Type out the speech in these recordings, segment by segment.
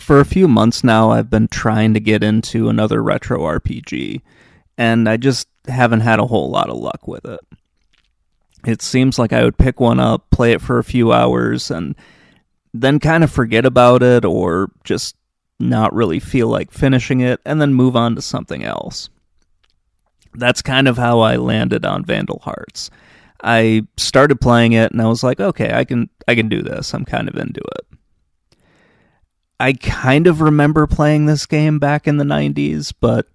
For a few months now, I've been trying to get into another retro RPG, and I just haven't had a whole lot of luck with it. It seems like I would pick one up, play it for a few hours, and then kind of forget about it, or just not really feel like finishing it, and then move on to something else. That's kind of how I landed on Vandal Hearts. I started playing it, and I was like, okay, I can do this. I'm kind of into it. I kind of remember playing this game back in the 90s, but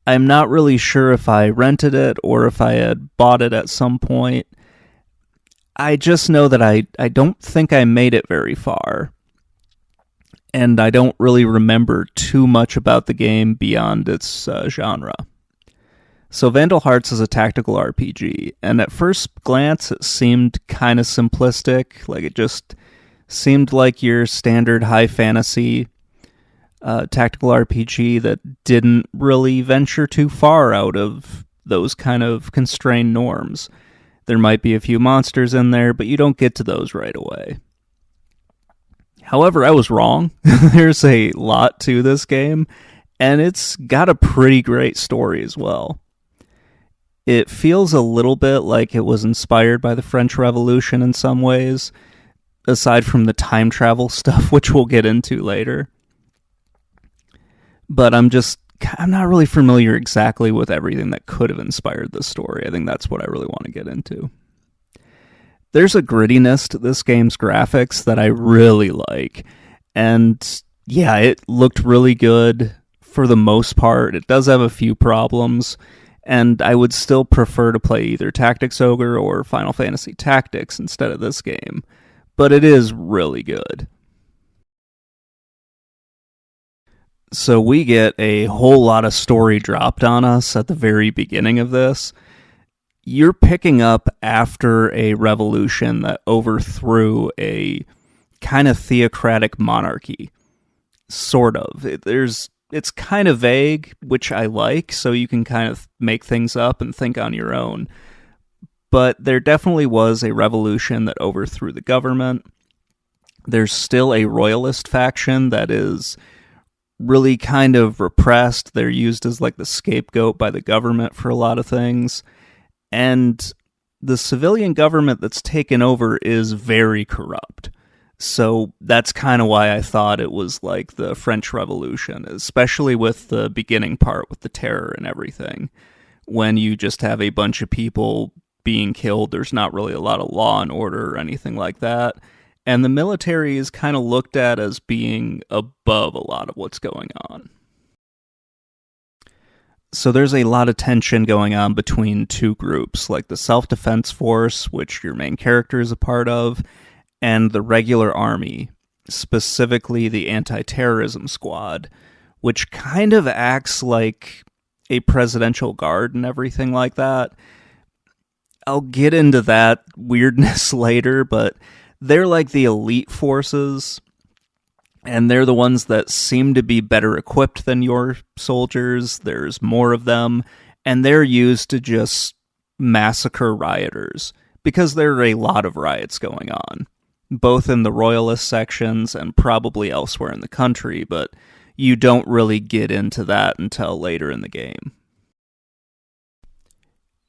I'm not really sure if I rented it or if I had bought it at some point. I just know that I don't think I made it very far, and I don't really remember too much about the game beyond its genre. So Vandal Hearts is a tactical RPG, and at first glance it seemed kind of simplistic, like it just seemed like your standard high fantasy tactical RPG that didn't really venture too far out of those kind of constrained norms. There might be a few monsters in there, but you don't get to those right away. However, I was wrong. There's a lot to this game, and it's got a pretty great story as well. It feels a little bit like it was inspired by the French Revolution in some ways, aside from the time travel stuff, which we'll get into later. But I'm not really familiar exactly with everything that could have inspired this story. I think that's what I really want to get into. There's a grittiness to this game's graphics that I really like. And yeah, it looked really good for the most part. It does have a few problems, and I would still prefer to play either Tactics Ogre or Final Fantasy Tactics instead of this game. But it is really good. So we get a whole lot of story dropped on us at the very beginning of this. You're picking up after a revolution that overthrew a kind of theocratic monarchy. Sort of. It's kind of vague, which I like, so you can kind of make things up and think on your own. But there definitely was a revolution that overthrew the government. There's still a royalist faction that is really kind of repressed. They're used as like the scapegoat by the government for a lot of things. And the civilian government that's taken over is very corrupt. So that's kind of why I thought it was like the French Revolution, especially with the beginning part with the terror and everything. When you just have a bunch of people being killed, there's not really a lot of law and order or anything like that. And the military is kind of looked at as being above a lot of what's going on. So there's a lot of tension going on between two groups, like the Self-Defense Force, which your main character is a part of, and the regular army, specifically the Anti-Terrorism Squad, which kind of acts like a presidential guard and everything like that. I'll get into that weirdness later, but they're like the elite forces, and they're the ones that seem to be better equipped than your soldiers. There's more of them, and they're used to just massacre rioters, because there are a lot of riots going on, both in the royalist sections and probably elsewhere in the country, but you don't really get into that until later in the game.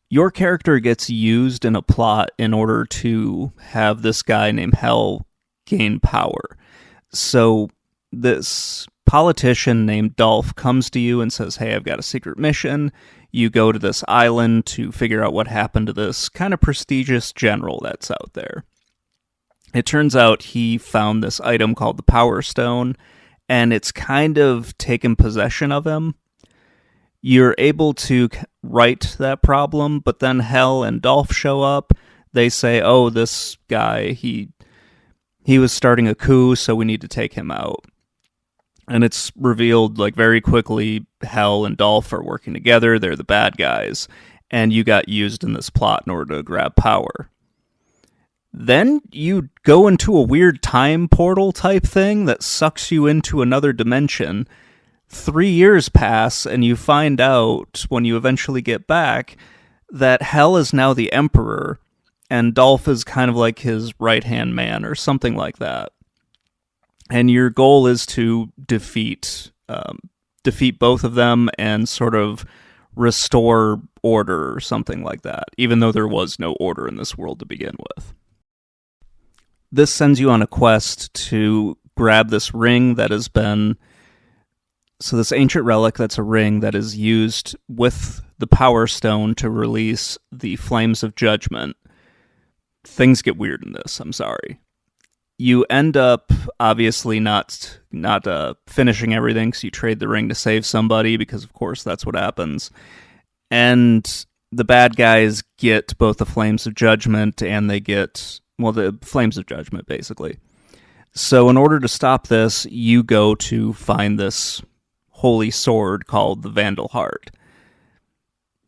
Your character gets used in a plot in order to have this guy named Hell gain power. So this politician named Dolph comes to you and says, hey, I've got a secret mission. You go to this island to figure out what happened to this kind of prestigious general that's out there. It turns out he found this item called the Power Stone, and it's kind of taken possession of him. You're able to right that problem, but then Hell and Dolph show up. They say, oh, this guy, he was starting a coup, so we need to take him out. And it's revealed like very quickly Hell and Dolph are working together. They're the bad guys. And you got used in this plot in order to grab power. Then you go into a weird time portal type thing that sucks you into another dimension. 3 years pass, and you find out, when you eventually get back, that Hell is now the Emperor, and Dolph is kind of like his right-hand man, or something like that. and your goal is to defeat both of them and sort of restore order or something like that, even though there was no order in this world to begin with. This sends you on a quest to grab this ring that has been... So this ancient relic that's a ring that is used with the Power Stone to release the Flames of Judgment. Things get weird in this, I'm sorry. You end up obviously not finishing everything, because you trade the ring to save somebody, because of course that's what happens. And the bad guys get both the Flames of Judgment and they get, well, the Flames of Judgment, basically. So in order to stop this, you go to find this holy sword called the Vandal Heart.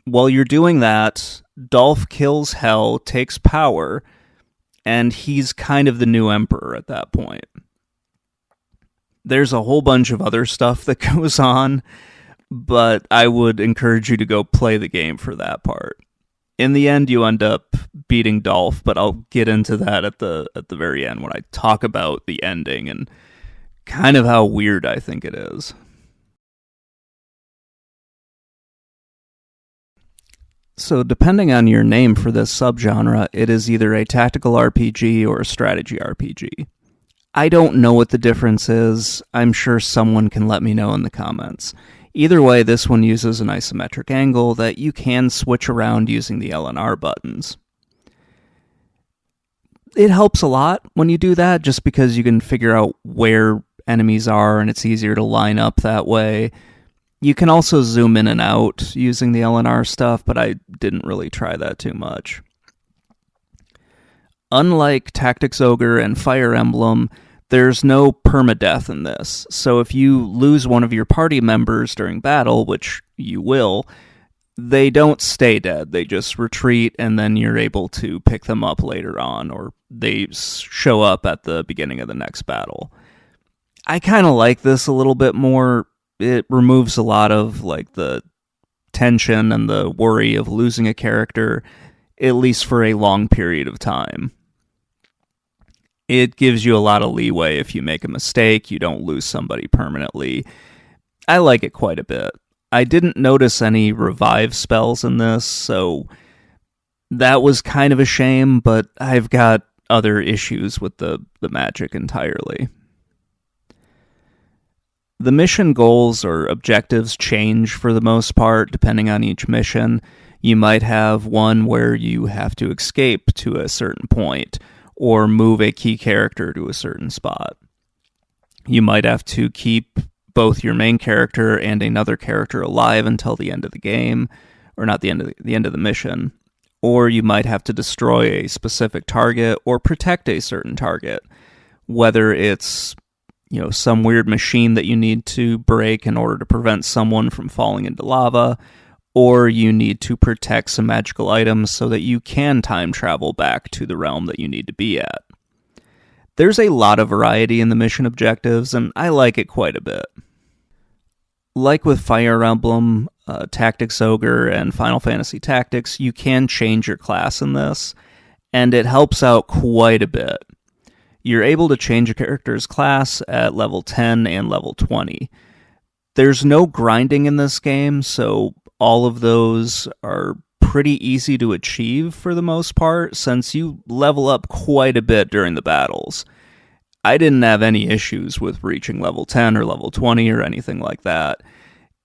While you're doing that, Dolph kills Hell, takes power, and he's kind of the new emperor at that point. There's a whole bunch of other stuff that goes on, but I would encourage you to go play the game for that part. In the end, you end up beating Dolph, but I'll get into that at the very end when I talk about the ending and kind of how weird I think it is. So depending on your name for this subgenre, it is either a tactical RPG or a strategy RPG. I don't know what the difference is. I'm sure someone can let me know in the comments. Either way, this one uses an isometric angle that you can switch around using the L and R buttons. It helps a lot when you do that, just because you can figure out where enemies are and it's easier to line up that way. You can also zoom in and out using the LNR stuff, but I didn't really try that too much. Unlike Tactics Ogre and Fire Emblem, there's no permadeath in this. So if you lose one of your party members during battle, which you will, they don't stay dead. They just retreat, and then you're able to pick them up later on, or they show up at the beginning of the next battle. I kind of like this a little bit more. It removes a lot of like the tension and the worry of losing a character, at least for a long period of time. It gives you a lot of leeway. If you make a mistake, you don't lose somebody permanently. I like it quite a bit. I didn't notice any revive spells in this, so that was kind of a shame, but I've got other issues with the magic entirely. The mission goals or objectives change for the most part depending on each mission. You might have one where you have to escape to a certain point or move a key character to a certain spot. You might have to keep both your main character and another character alive until the end of the game, or not the end of the mission. Or you might have to destroy a specific target or protect a certain target, whether it's some weird machine that you need to break in order to prevent someone from falling into lava, or you need to protect some magical items so that you can time travel back to the realm that you need to be at. There's a lot of variety in the mission objectives, and I like it quite a bit. Like with Fire Emblem, Tactics Ogre, and Final Fantasy Tactics, you can change your class in this, and it helps out quite a bit. You're able to change a character's class at level 10 and level 20. There's no grinding in this game, so all of those are pretty easy to achieve for the most part, since you level up quite a bit during the battles. I didn't have any issues with reaching level 10 or level 20 or anything like that.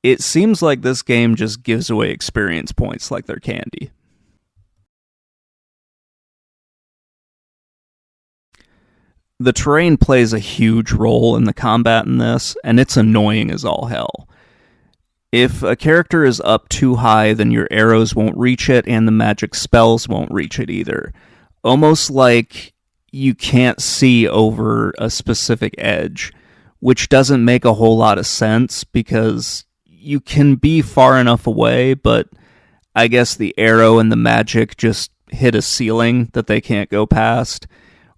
It seems like this game just gives away experience points like they're candy. The terrain plays a huge role in the combat in this, and it's annoying as all hell. If a character is up too high, then your arrows won't reach it, and the magic spells won't reach it either. Almost like you can't see over a specific edge, which doesn't make a whole lot of sense, because you can be far enough away, but I guess the arrow and the magic just hit a ceiling that they can't go past.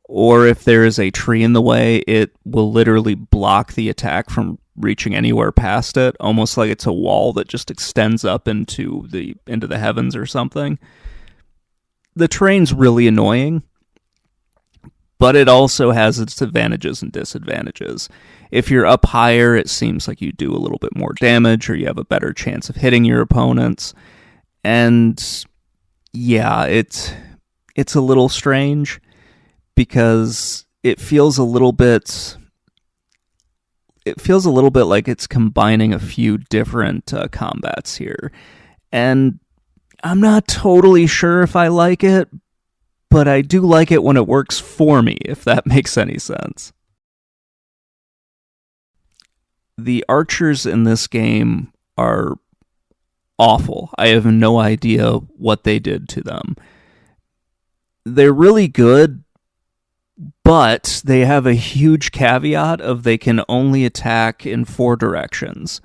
Or if there is a tree in the way, it will literally block the attack from reaching anywhere past it, almost like it's a wall that just extends up into the heavens or something. The terrain's really annoying, but it also has its advantages and disadvantages. If you're up higher, it seems like you do a little bit more damage, or you have a better chance of hitting your opponents. And yeah, it's a little strange because it feels a little bit like it's combining a few different combats here. And I'm not totally sure if I like it, but I do like it when it works for me, if that makes any sense. The archers in this game are awful. I have no idea what they did to them. They're really good, but they have a huge caveat of they can only attack in 4 directions.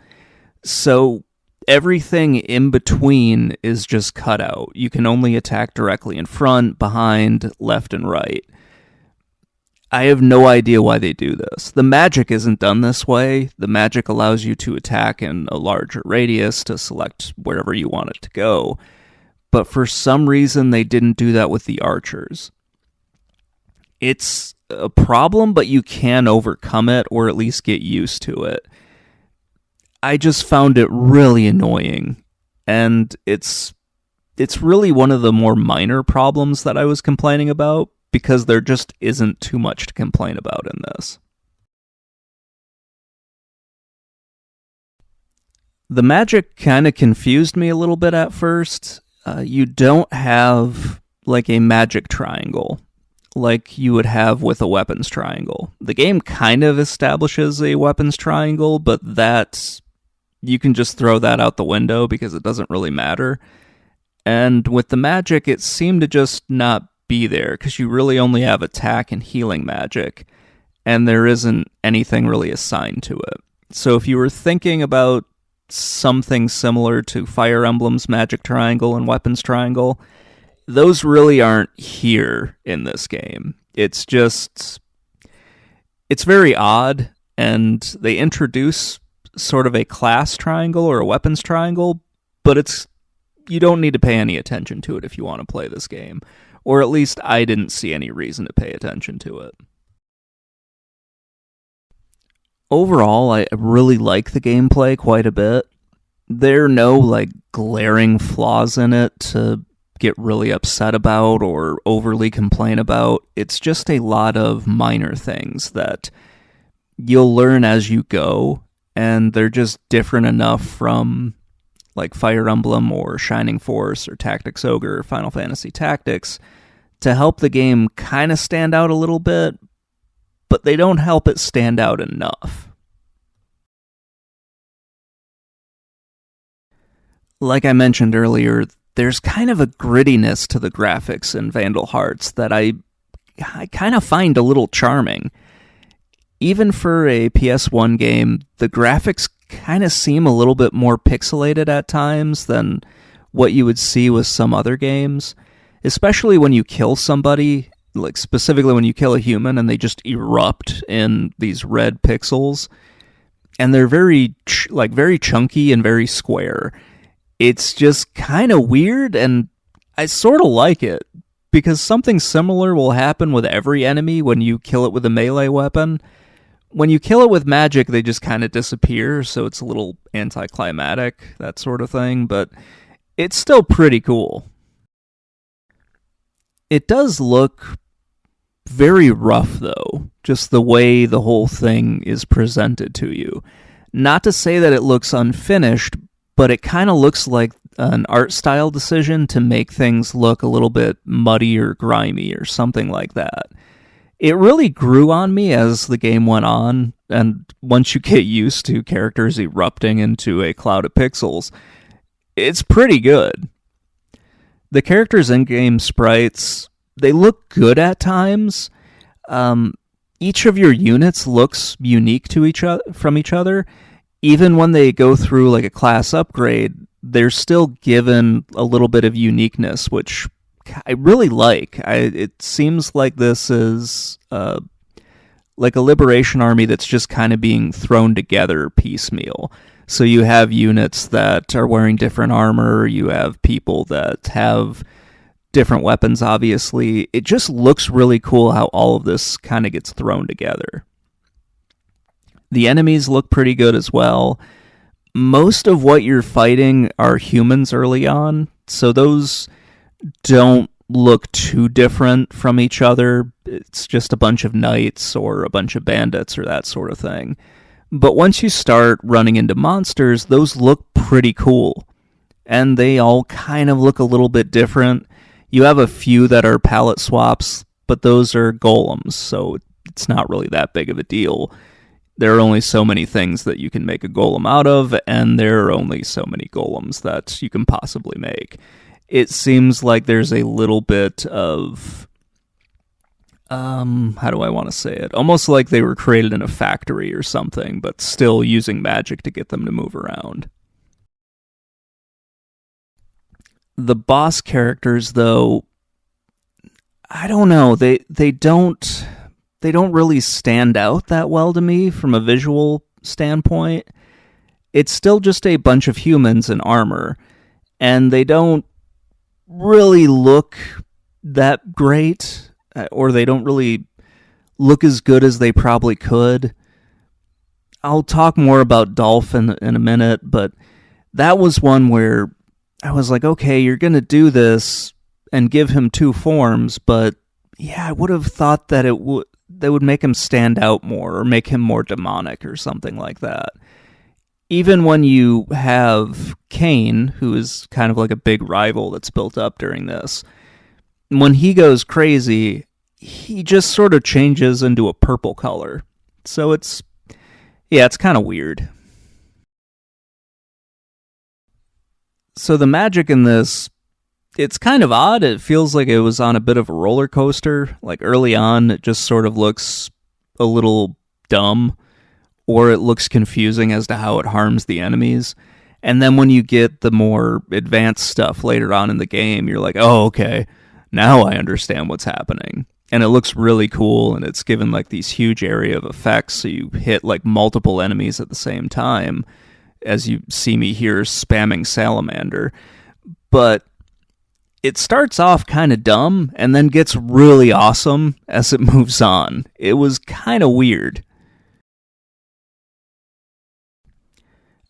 So everything in between is just cut out. You can only attack directly in front, behind, left, and right. I have no idea why they do this. The magic isn't done this way. The magic allows you to attack in a larger radius to select wherever you want it to go. But for some reason, they didn't do that with the archers. It's a problem, but you can overcome it, or at least get used to it. I just found it really annoying, and it's really one of the more minor problems that I was complaining about, because there just isn't too much to complain about in this. The magic kind of confused me a little bit at first. You don't have like a magic triangle like you would have with a weapons triangle. The game kind of establishes a weapons triangle, but you can just throw that out the window because it doesn't really matter. And with the magic, it seemed to just not be there, because you really only have attack and healing magic, and there isn't anything really assigned to it. So if you were thinking about something similar to Fire Emblem's magic triangle and weapons triangle, those really aren't here in this game. It's very odd, and they introduce sort of a class triangle or a weapons triangle, but you don't need to pay any attention to it if you want to play this game. Or at least I didn't see any reason to pay attention to it. Overall, I really like the gameplay quite a bit. There are no glaring flaws in it to get really upset about or overly complain about. It's just a lot of minor things that you'll learn as you go, and they're just different enough from like Fire Emblem or Shining Force or Tactics Ogre or Final Fantasy Tactics to help the game kind of stand out a little bit, but they don't help it stand out enough. Like I mentioned earlier, there's kind of a grittiness to the graphics in Vandal Hearts that I kind of find a little charming. Even for a PS1 game, the graphics kind of seem a little bit more pixelated at times than what you would see with some other games, especially when you kill somebody, like specifically when you kill a human and they just erupt in these red pixels, and they're very chunky and very square. It's just kind of weird, and I sort of like it, because something similar will happen with every enemy when you kill it with a melee weapon. When you kill it with magic, they just kind of disappear, so it's a little anticlimactic, that sort of thing, but it's still pretty cool. It does look very rough, though, just the way the whole thing is presented to you. Not to say that it looks unfinished, but it kind of looks like an art style decision to make things look a little bit muddy or grimy or something like that. It really grew on me as the game went on, and once you get used to characters erupting into a cloud of pixels, it's pretty good. The characters' in-game sprites, they look good at times. Each of your units looks unique to from each other. Even when they go through like a class upgrade, they're still given a little bit of uniqueness, which I really like. It seems like this is like a liberation army that's just kind of being thrown together piecemeal. So you have units that are wearing different armor, you have people that have different weapons, obviously. It just looks really cool how all of this kind of gets thrown together. The enemies look pretty good as well. Most of what you're fighting are humans early on, so those don't look too different from each other. It's just a bunch of knights or a bunch of bandits or that sort of thing. But once you start running into monsters, those look pretty cool. And they all kind of look a little bit different. You have a few that are palette swaps, but those are golems, so it's not really that big of a deal. There are only so many things that you can make a golem out of, and there are only so many golems that you can possibly make. It seems like there's a little bit of, how do I want to say it? Almost like they were created in a factory or something, but still using magic to get them to move around. The boss characters, though, I don't know. They don't really stand out that well to me from a visual standpoint. It's still just a bunch of humans in armor, and they don't really look that great, or they don't really look as good as they probably could. I'll talk more about Dolph in a minute, but that was one where I was like, okay, you're going to do this and give him two forms, but yeah, I would have thought that that would make him stand out more or make him more demonic or something like that. Even when you have Kane, who is kind of like a big rival that's built up during this, when he goes crazy, he just sort of changes into a purple color. So it's kind of weird. So the magic in this, it's kind of odd. It feels like it was on a bit of a roller coaster. Like early on, it just sort of looks a little dumb, or it looks confusing as to how it harms the enemies. And then when you get the more advanced stuff later on in the game, you're like, oh, okay, now I understand what's happening. And it looks really cool, and it's given like these huge area of effects, so you hit like multiple enemies at the same time, as you see me here spamming Salamander. But it starts off kind of dumb and then gets really awesome as it moves on. It was kind of weird.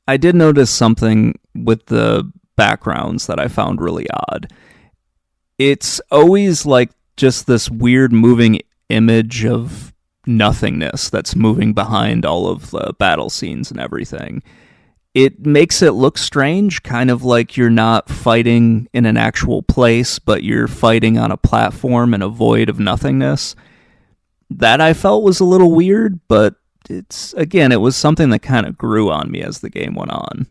I did notice something with the backgrounds that I found really odd. It's always like just this weird moving image of nothingness that's moving behind all of the battle scenes and everything. It makes it look strange, kind of like you're not fighting in an actual place, but you're fighting on a platform in a void of nothingness. That I felt was a little weird, but it was something that kind of grew on me as the game went on.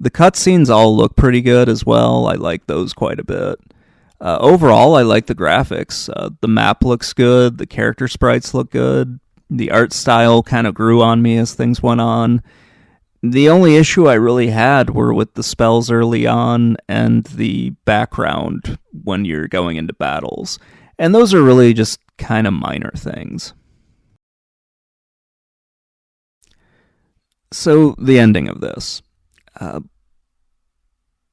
The cutscenes all look pretty good as well. I like those quite a bit. Overall, I like the graphics. The map looks good. The character sprites look good. The art style kind of grew on me as things went on. The only issue I really had were with the spells early on and the background when you're going into battles. And those are really just kind of minor things. So, the ending of this.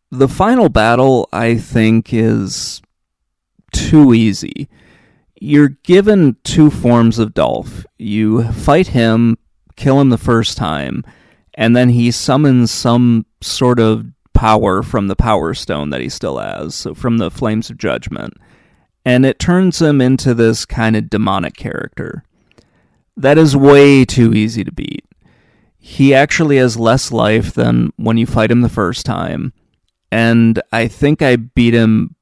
The final battle, I think, is too easy. You're given two forms of Dolph. You fight him, kill him the first time, and then he summons some sort of power from the Power Stone that he still has, so from the Flames of Judgment. And it turns him into this kind of demonic character. That is way too easy to beat. He actually has less life than when you fight him the first time, and I think I beat him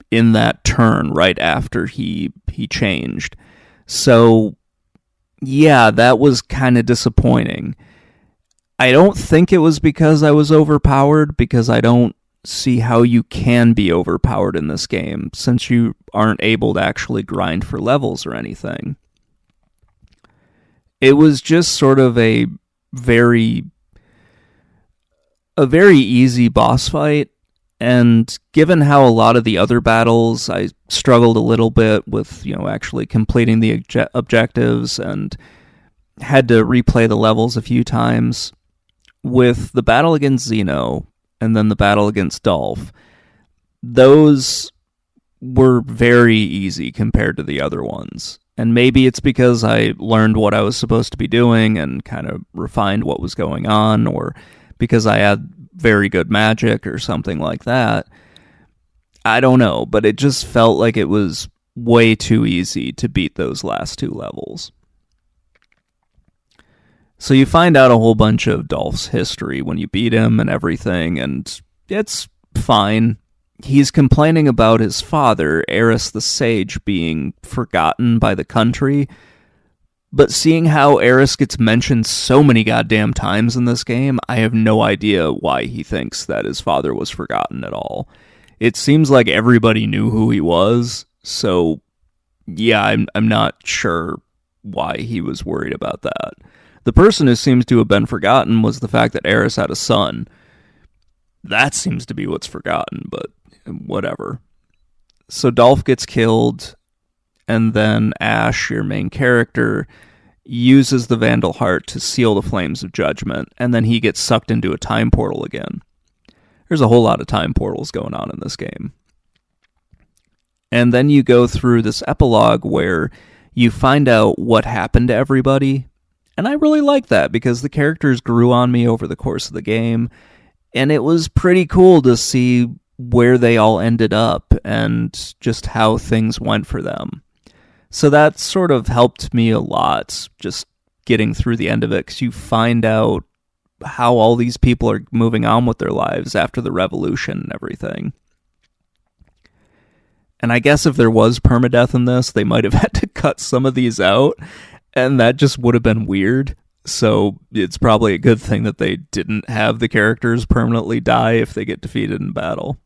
in that turn right after he changed. So, yeah, that was kind of disappointing. I don't think it was because I was overpowered, because I don't see how you can be overpowered in this game, since you aren't able to actually grind for levels or anything. It was just sort of a very easy boss fight, and given how a lot of the other battles, I struggled a little bit with, actually completing the objectives and had to replay the levels a few times. With the battle against Xeno and then the battle against Dolph, those were very easy compared to the other ones. And maybe it's because I learned what I was supposed to be doing and kind of refined what was going on, or because I had very good magic or something like that. I don't know, but it just felt like it was way too easy to beat those last two levels. So you find out a whole bunch of Dolph's history when you beat him and everything, and it's fine. He's complaining about his father, Eris the Sage, being forgotten by the country, but seeing how Eris gets mentioned so many goddamn times in this game, I have no idea why he thinks that his father was forgotten at all. It seems like everybody knew who he was, so yeah, I'm not sure why he was worried about that. The person who seems to have been forgotten was the fact that Eris had a son. That seems to be what's forgotten, but whatever. So Dolph gets killed, and then Ash, your main character, uses the Vandal Heart to seal the Flames of Judgment, and then he gets sucked into a time portal again. There's a whole lot of time portals going on in this game. And then you go through this epilogue where you find out what happened to everybody, and I really like that because the characters grew on me over the course of the game, and it was pretty cool to see where they all ended up and just how things went for them. So that sort of helped me a lot, just getting through the end of it, because you find out how all these people are moving on with their lives after the revolution and everything. And I guess if there was permadeath in this, they might have had to cut some of these out, and that just would have been weird. So it's probably a good thing that they didn't have the characters permanently die if they get defeated in battle.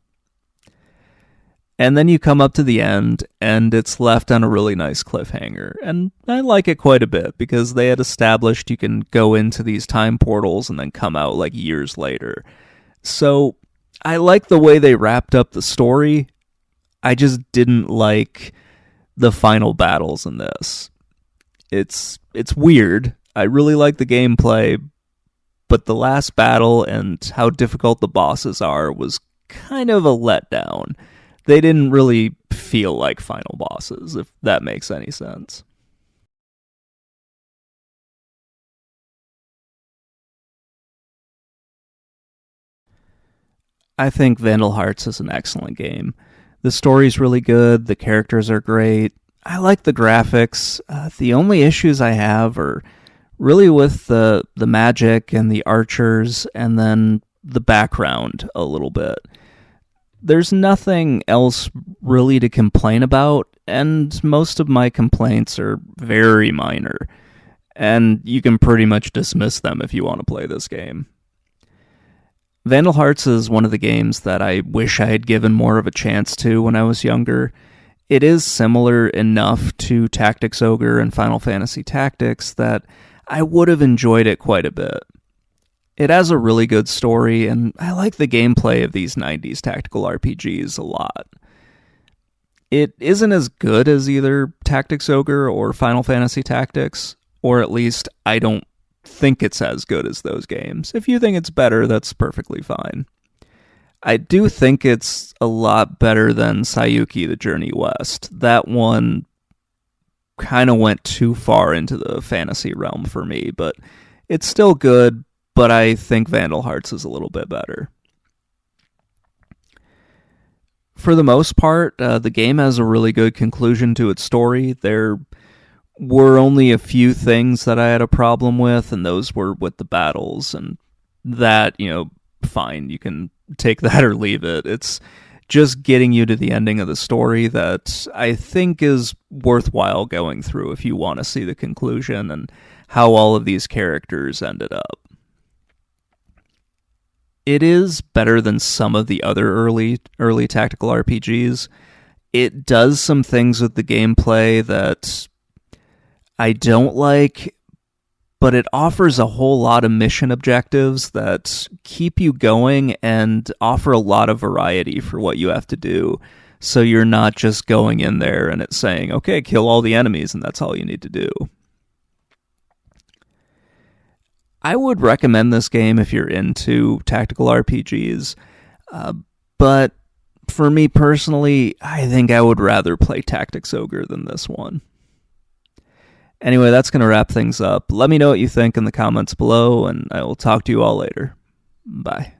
And then you come up to the end, and it's left on a really nice cliffhanger. And I like it quite a bit, because they had established you can go into these time portals and then come out like years later. So I like the way they wrapped up the story. I just didn't like the final battles in this. It's weird. I really like the gameplay, but the last battle and how difficult the bosses are was kind of a letdown. They didn't really feel like final bosses, if that makes any sense. I think Vandal Hearts is an excellent game. The story's really good, the characters are great. I like the graphics. The only issues I have are really with the magic and the archers, and then the background a little bit. There's nothing else really to complain about, and most of my complaints are very minor, and you can pretty much dismiss them if you want to play this game. Vandal Hearts is one of the games that I wish I had given more of a chance to when I was younger. It is similar enough to Tactics Ogre and Final Fantasy Tactics that I would have enjoyed it quite a bit. It has a really good story, and I like the gameplay of these 90s tactical RPGs a lot. It isn't as good as either Tactics Ogre or Final Fantasy Tactics, or at least I don't think it's as good as those games. If you think it's better, that's perfectly fine. I do think it's a lot better than Sayuki The Journey West. That one kind of went too far into the fantasy realm for me, but it's still good, but I think Vandal Hearts is a little bit better. For the most part, the game has a really good conclusion to its story. There were only a few things that I had a problem with, and those were with the battles, and that, fine, you can take that or leave it. It's just getting you to the ending of the story that I think is worthwhile going through if you want to see the conclusion and how all of these characters ended up. It is better than some of the other early tactical RPGs. It does some things with the gameplay that I don't like, but it offers a whole lot of mission objectives that keep you going and offer a lot of variety for what you have to do. So you're not just going in there and it's saying, okay, kill all the enemies, and that's all you need to do. I would recommend this game if you're into tactical RPGs, but for me personally, I think I would rather play Tactics Ogre than this one. Anyway, that's going to wrap things up. Let me know what you think in the comments below, and I will talk to you all later. Bye.